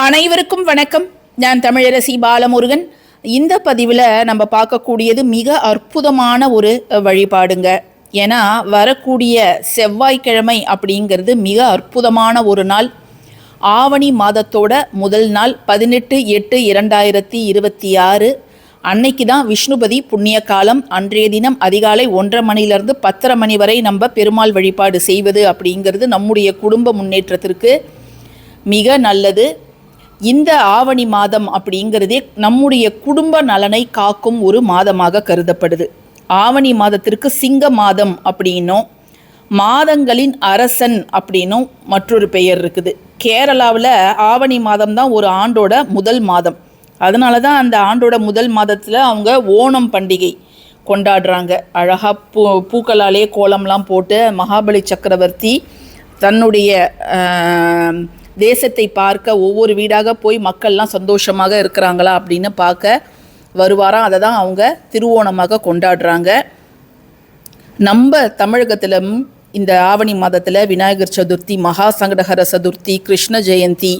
அனைவருக்கும் வணக்கம். நான் தமிழரசி பாலமுருகன். இந்த பதிவில் நம்ம பார்க்கக்கூடியது மிக அற்புதமான ஒரு வழிபாடுங்க. ஏன்னா வரக்கூடிய செவ்வாய்க்கிழமை அப்படிங்கிறது மிக அற்புதமான ஒரு நாள். ஆவணி மாதத்தோட முதல் நாள் 18/8/2026 அன்னைக்கு தான் விஷ்ணுபதி புண்ணிய காலம். அன்றைய தினம் அதிகாலை 1:30 மணிலிருந்து 10:30 மணி வரை நம்ம பெருமாள் வழிபாடு செய்வது அப்படிங்கிறது நம்முடைய குடும்ப முன்னேற்றத்திற்கு மிக நல்லது. இந்த ஆவணி மாதம் அப்படிங்கிறதே நம்முடைய குடும்ப நலனை காக்கும் ஒரு மாதமாக கருதப்படுது. ஆவணி மாதத்திற்கு சிங்க மாதம் அப்படின்னும் மாதங்களின் அரசன் அப்படின்னும் மற்றொரு பெயர் இருக்குது. கேரளாவில் ஆவணி மாதம் தான் ஒரு ஆண்டோட முதல் மாதம். அதனால தான் அந்த ஆண்டோட முதல் மாதத்தில் அவங்க ஓணம் பண்டிகை கொண்டாடுறாங்க. அழகாக பூக்களாலே கோலம்லாம் போட்டு மகாபலி சக்கரவர்த்தி தன்னுடைய தேசத்தை பார்க்க ஒவ்வொரு வீடாக போய் மக்கள்லாம் சந்தோஷமாக இருக்கிறாங்களா அப்படின்னு பார்க்க வருவாராம். அதை தான் அவங்க திருவோணமாக கொண்டாடுறாங்க. நம்ம தமிழகத்திலும் இந்த ஆவணி மாதத்தில் விநாயகர் சதுர்த்தி, மகா சங்கடஹர சதுர்த்தி, கிருஷ்ண ஜெயந்தி,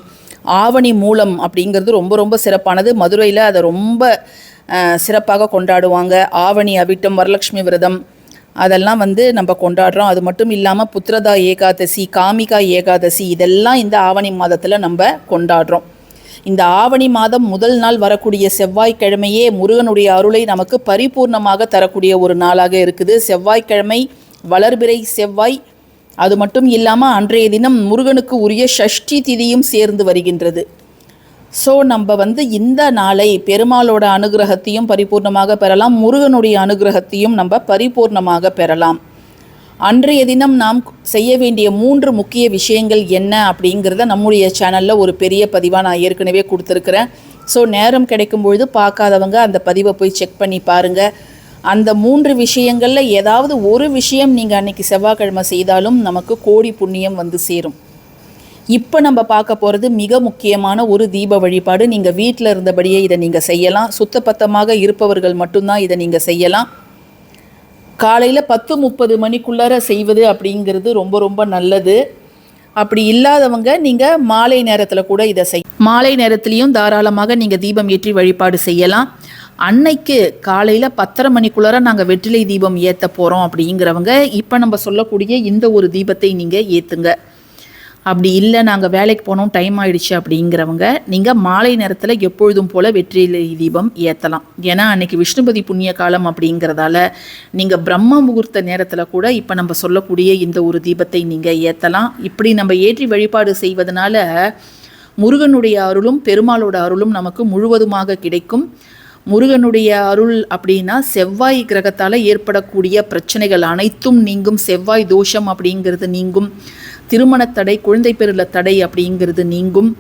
ஆவணி மூலம் அப்படிங்கிறது ரொம்ப ரொம்ப சிறப்பானது. மதுரையில் அதை ரொம்ப சிறப்பாக கொண்டாடுவாங்க. ஆவணி அவிட்டம், வரலட்சுமி விரதம் அதெல்லாம் நம்ம கொண்டாடுறோம். அது மட்டும் இல்லாமல் புத்திரதா ஏகாதசி, காமிகா ஏகாதசி இதெல்லாம் இந்த ஆவணி மாதத்தில் நம்ம கொண்டாடுறோம். இந்த ஆவணி மாதம் முதல் நாள் வரக்கூடிய செவ்வாய்க்கிழமையே முருகனுடைய அருளை நமக்கு பரிபூர்ணமாக தரக்கூடிய ஒரு நாளாக இருக்குது. செவ்வாய்க்கிழமை வளர்பிறை செவ்வாய். அது மட்டும் இல்லாமல் அன்றைய தினம் முருகனுக்கு உரிய ஷஷ்டி திதியும் சேர்ந்து வருகின்றது. ஸோ நம்ம இந்த நாளை பெருமாளோட அனுகிரகத்தையும் பரிபூர்ணமாக பெறலாம், முருகனுடைய அனுகிரகத்தையும் நம்ம பரிபூர்ணமாக பெறலாம். அன்றைய தினம் நாம் செய்ய வேண்டிய 3 முக்கிய விஷயங்கள் என்ன அப்படிங்கிறத நம்முடைய சேனலில் ஒரு பெரிய பதிவாக நான் ஏற்கனவே கொடுத்துருக்குறேன். ஸோ நேரம் கிடைக்கும் பொழுது பார்க்காதவங்க அந்த பதிவை போய் செக் பண்ணி பாருங்கள். அந்த 3 விஷயங்களில் ஏதாவது ஒரு விஷயம் நீங்கள் அன்றைக்கி செவ்வாய்க்கிழமை செய்தாலும் நமக்கு கோடி புண்ணியம் சேரும். இப்போ நம்ம பார்க்க போகிறது மிக முக்கியமான ஒரு தீப வழிபாடு. நீங்கள் வீட்டில் இருந்தபடியே இதை நீங்கள் செய்யலாம். சுத்தபத்தமாக இருப்பவர்கள் மட்டும்தான் இதை நீங்கள் செய்யலாம். காலையில் 10:30 மணிக்குள்ளார செய்வது அப்படிங்கிறது ரொம்ப ரொம்ப நல்லது. அப்படி இல்லாதவங்க நீங்கள் மாலை நேரத்தில் கூட இதை மாலை நேரத்துலேயும் தாராளமாக நீங்கள் தீபம் ஏற்றி வழிபாடு செய்யலாம். அன்னைக்கு காலையில் 10:30 மணிக்குள்ளார நாங்கள் வெற்றிலை தீபம் ஏற்ற போகிறோம் அப்படிங்கிறவங்க இப்போ நம்ம சொல்லக்கூடிய இந்த ஒரு தீபத்தை நீங்கள் ஏற்றுங்க. அப்படி இல்லை நாங்கள் வேலைக்கு போனோம், டைம் ஆகிடுச்சு அப்படிங்கிறவங்க நீங்கள் மாலை நேரத்தில் எப்பொழுதும் போல் வெற்றிலை தீபம் ஏற்றலாம். ஏன்னா அன்றைக்கி விஷ்ணுபதி புண்ணிய காலம் அப்படிங்கிறதால நீங்கள் பிரம்ம முகூர்த்த நேரத்தில் கூட இப்போ நம்ம சொல்லக்கூடிய இந்த ஒரு தீபத்தை நீங்கள் ஏற்றலாம். இப்படி நம்ம ஏற்றி வழிபாடு செய்வதனால முருகனுடைய அருளும் பெருமாளோட அருளும் நமக்கு முழுவதுமாக கிடைக்கும். முருகனுடைய அருள் அப்படின்னா செவ்வாய் கிரகத்தால் ஏற்படக்கூடிய பிரச்சனைகள் அனைத்தும் நீங்கும். செவ்வாய் தோஷம் அப்படிங்கிறது நீங்கும். திருமணத்தடை, குழந்தை பெறுல தடை அப்படிங்கிறது நீங்கும்.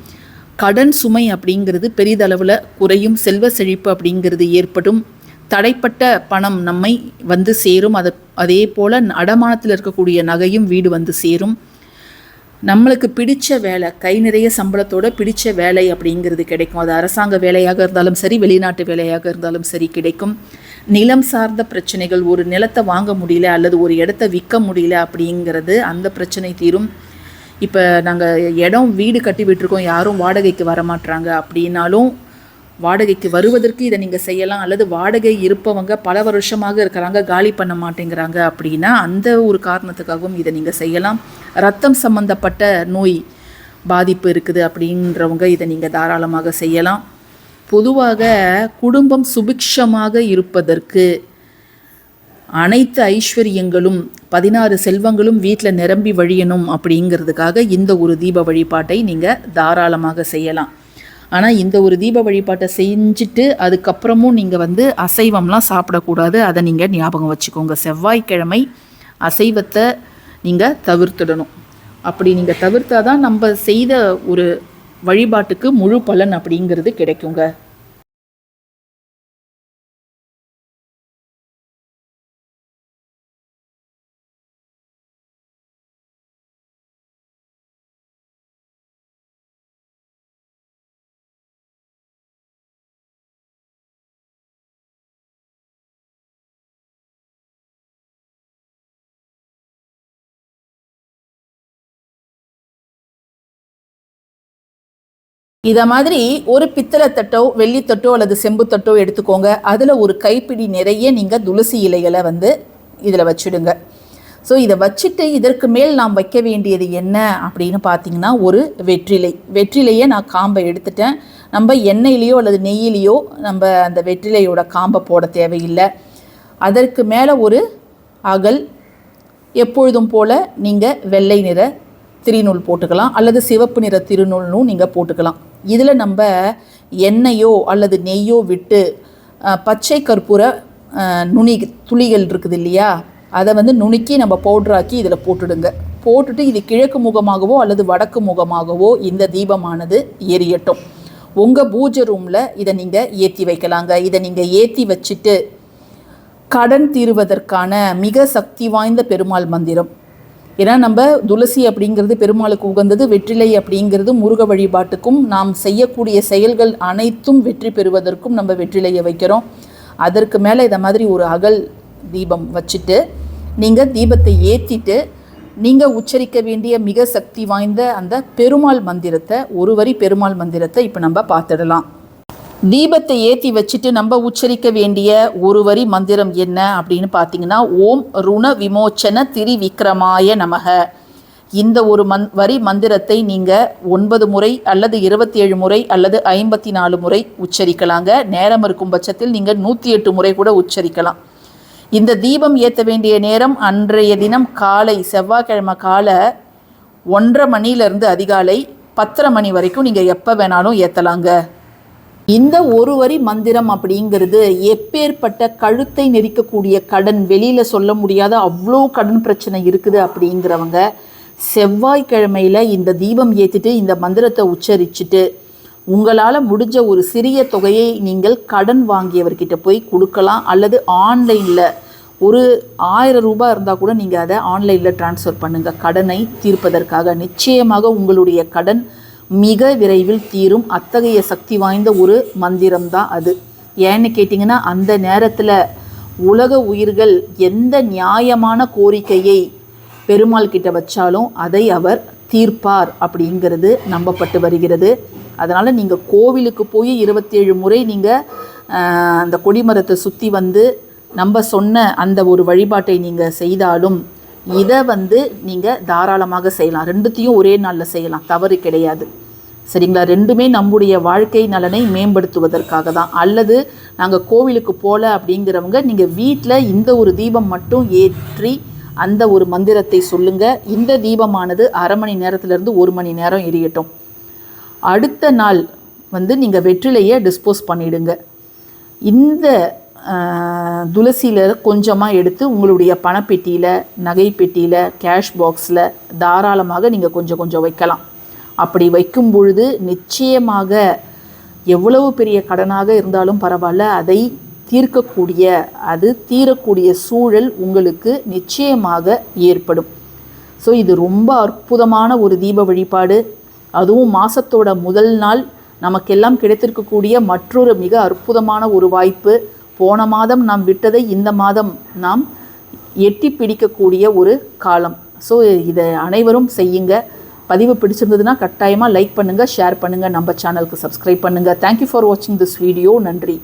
கடன் சுமை அப்படிங்கிறது பெரிதளவில் குறையும். செல்வ செழிப்பு அப்படிங்கிறது ஏற்படும். தடைப்பட்ட பணம் நம்மை சேரும். அதே போல் அடமானத்தில் இருக்கக்கூடிய நகையும் வீடு சேரும். நம்மளுக்கு பிடிச்ச வேலை, கை நிறைய சம்பளத்தோட பிடிச்ச வேலை அப்படிங்கிறது கிடைக்கும். அது அரசாங்க வேலையாக இருந்தாலும் சரி, வெளிநாட்டு வேலையாக இருந்தாலும் சரி கிடைக்கும். நிலம் சார்ந்த பிரச்சனைகள், ஒரு நிலத்தை வாங்க முடியல அல்லது ஒரு இடத்த விற்க முடியல அப்படிங்கிறது அந்த பிரச்சனை தீரும். இப்போ நாங்கள் இடம் வீடு கட்டி விட்டுருக்கோம், யாரும் வாடகைக்கு வரமாட்டாங்க அப்படின்னாலும் வாடகைக்கு வருவதற்கு இதை நீங்கள் செய்யலாம். அல்லது வாடகை இருப்பவங்க பல வருஷமாக இருக்கிறாங்க, காலி பண்ண மாட்டேங்கிறாங்க அப்படின்னா அந்த ஒரு காரணத்துக்காகவும் இதை நீங்கள் செய்யலாம். ரத்தம் சம்பந்தப்பட்ட நோய் பாதிப்பு இருக்குது அப்படின்றவங்க இதை நீங்கள் தாராளமாக செய்யலாம். பொதுவாக குடும்பம் சுபிக்ஷமாக இருப்பதற்கு அனைத்து ஐஸ்வர்யங்களும் 16 செல்வங்களும் வீட்டில் நிரம்பி வழியணும் அப்படிங்கிறதுக்காக இந்த ஒரு தீப வழிபாட்டை நீங்கள் தாராளமாக செய்யலாம். ஆனால் இந்த ஒரு தீப வழிபாட்டை செஞ்சுட்டு அதுக்கப்புறமும் நீங்கள் அசைவம்லாம் சாப்பிடக்கூடாது. அதை நீங்கள் ஞாபகம் வச்சுக்கோங்க. செவ்வாய்க்கிழமை அசைவத்தை நீங்கள் தவிர்த்துடணும். அப்படி நீங்கள் தவிர்த்தாதான் நம்ம செய்த ஒரு வழிபாட்டுக்கு முழு பலன் அப்படிங்கிறது கிடைக்குங்க. இதை மாதிரி ஒரு பித்தளை தட்டோ வெள்ளித்தட்டோ அல்லது செம்பு தட்டோ எடுத்துக்கோங்க. அதில் ஒரு கைப்பிடி நிறைய நீங்கள் துளசி இலைகளை வந்து இதில் வச்சுடுங்க. ஸோ இதை வச்சுட்டு இதற்கு மேல் நாம் வைக்க வேண்டியது என்ன அப்படின்னு பார்த்தீங்கன்னா, ஒரு வெற்றிலையை நான் காம்பை எடுத்துட்டேன். நம்ம எண்ணெயிலையோ அல்லது நெய்யிலையோ நம்ம அந்த வெற்றிலையோட காம்பை போட தேவையில்லை. அதற்கு மேலே ஒரு அகல், எப்பொழுதும் போல் நீங்கள் வெள்ளை நிற திருநூல் போட்டுக்கலாம் அல்லது சிவப்பு நிற திருநூல்னும் நீங்கள் போட்டுக்கலாம். இதில் நம்ம எண்ணெயோ அல்லது நெய்யோ விட்டு பச்சை கற்பூர துளிகள் இருக்குது இல்லையா, அதை வந்து நுணுக்கி நம்ம பவுட்ராக்கி இதில் போட்டுடுங்க. போட்டுட்டு இது கிழக்கு முகமாகவோ அல்லது வடக்கு முகமாகவோ இந்த தீபமானது எரியட்டும். உங்கள் பூஜை ரூமில் இதை நீங்கள் ஏற்றி வைக்கலாங்க. இதை நீங்கள் ஏற்றி வச்சுட்டு கடன் தீருவதற்கான மிக சக்தி வாய்ந்த பெருமாள் மந்திரம். ஏன்னா நம்ம துளசி அப்படிங்கிறது பெருமாளுக்கு உகந்தது, வெற்றிலை அப்படிங்கிறது முருக வழிபாட்டுக்கும் நாம் செய்யக்கூடிய செயல்கள் அனைத்தும் வெற்றி பெறுவதற்கும் நம்ம வெற்றிலையை வைக்கிறோம். அதற்கு மேலே இதை மாதிரி ஒரு அகல் தீபம் வச்சுட்டு நீங்கள் தீபத்தை ஏற்றிட்டு நீங்கள் உச்சரிக்க வேண்டிய மிக சக்தி வாய்ந்த அந்த பெருமாள் மந்திரத்தை, ஒரு வரி பெருமாள் மந்திரத்தை இப்போ நம்ம பார்த்துடலாம். தீபத்தை ஏற்றி வச்சுட்டு நம்ம உச்சரிக்க வேண்டிய ஒரு வரி மந்திரம் என்ன அப்படின்னு பார்த்தீங்கன்னா, ஓம் ருண விமோச்சன திரிவிக்ரமாய நமக. இந்த ஒரு வரி மந்திரத்தை நீங்கள் 9 முறை அல்லது 27 முறை அல்லது 54 முறை உச்சரிக்கலாங்க. நேரம் இருக்கும் பட்சத்தில் நீங்கள் 108 முறை கூட உச்சரிக்கலாம். இந்த தீபம் ஏற்ற வேண்டிய நேரம் அன்றைய தினம் காலை, செவ்வாய்க்கிழமை காலை 1:30 மணிலேருந்து அதிகாலை 10:30 மணி வரைக்கும் நீங்கள் எப்போ வேணாலும் ஏற்றலாங்க. இந்த ஒரு வரி மந்திரம் அப்படிங்கிறது எப்பேற்பட்ட கழுத்தை நெரிக்கக்கூடிய கடன், வெளியில் சொல்ல முடியாத அவ்வளோ கடன் பிரச்சனை இருக்குது அப்படிங்கிறவங்க செவ்வாய்க்கிழமையில் இந்த தீபம் ஏற்றிட்டு இந்த மந்திரத்தை உச்சரிச்சுட்டு உங்களால் முடிஞ்ச ஒரு சிறிய தொகையை நீங்கள் கடன் வாங்கியவர்கிட்ட போய் கொடுக்கலாம். அல்லது ஆன்லைனில் ஒரு 1000 ரூபாய் இருந்தால் கூட நீங்கள் அதை ஆன்லைனில் ட்ரான்ஸ்ஃபர் பண்ணுங்கள் கடனை தீர்ப்பதற்காக. நிச்சயமாக உங்களுடைய கடன் மிக விரைவில் தீரும். அத்தகைய சக்தி வாய்ந்த ஒரு மந்திரம் தான் அது. ஏன்னு கேட்டிங்கன்னா, அந்த நேரத்தில் உலக உயிர்கள் எந்த நியாயமான கோரிக்கையை பெருமாள் கிட்ட வச்சாலும் அதை அவர் தீர்ப்பார் அப்படிங்கிறது நம்பப்பட்டு வருகிறது. அதனால் நீங்கள் கோவிலுக்கு போய் 27 முறை நீங்கள் அந்த கொடிமரத்தை சுற்றி வந்து நம்ம சொன்ன அந்த ஒரு வழிபாட்டை நீங்கள் செய்தாலும் இதை வந்து நீங்கள் தாராளமாக செய்யலாம். ரெண்டுத்தையும் ஒரே நாளில் செய்யலாம், தவறு கிடையாது. சரிங்களா? ரெண்டுமே நம்முடைய வாழ்க்கை நலனை மேம்படுத்துவதற்காக தான். அல்லது நாங்கள் கோவிலுக்கு போகல அப்படிங்கிறவங்க நீங்கள் வீட்டில் இந்த ஒரு தீபம் மட்டும் ஏற்றி அந்த ஒரு மந்திரத்தை சொல்லுங்கள். இந்த தீபமானது 1/2 மணி நேரத்திலிருந்து 1 மணி நேரம் எரியட்டும். அடுத்த நாள் வந்து நீங்கள் வெற்றிலையை டிஸ்போஸ் பண்ணிவிடுங்க. இந்த துளசியில் கொஞ்சமாக எடுத்து உங்களுடைய பணப்பெட்டியில், நகை பெட்டியில், கேஷ் பாக்ஸில் தாராளமாக நீங்கள் கொஞ்சம் கொஞ்சம் வைக்கலாம். அப்படி வைக்கும் பொழுது நிச்சயமாக எவ்வளவு பெரிய கடனாக இருந்தாலும் பரவாயில்ல, அதை தீரக்கூடிய சூழல் உங்களுக்கு நிச்சயமாக ஏற்படும். ஸோ இது ரொம்ப அற்புதமான ஒரு தீப வழிபாடு. அதுவும் மாதத்தோட முதல் நாள் நமக்கெல்லாம் கிடைத்திருக்கக்கூடிய மற்றொரு மிக அற்புதமான ஒரு வாய்ப்பு. போன மாதம் நாம் விட்டதை இந்த மாதம் நாம் எட்டி பிடிக்கக்கூடிய ஒரு காலம். ஸோ இதை அனைவரும் செய்யுங்க. பதிவு பிடிச்சிருந்ததுன்னா கட்டாயமாக லைக் பண்ணுங்கள், ஷேர் பண்ணுங்கள், நம்ம சேனலுக்கு சப்ஸ்கிரைப் பண்ணுங்கள். தேங்க்யூ ஃபார் வாட்சிங் திஸ் வீடியோ. நன்றி.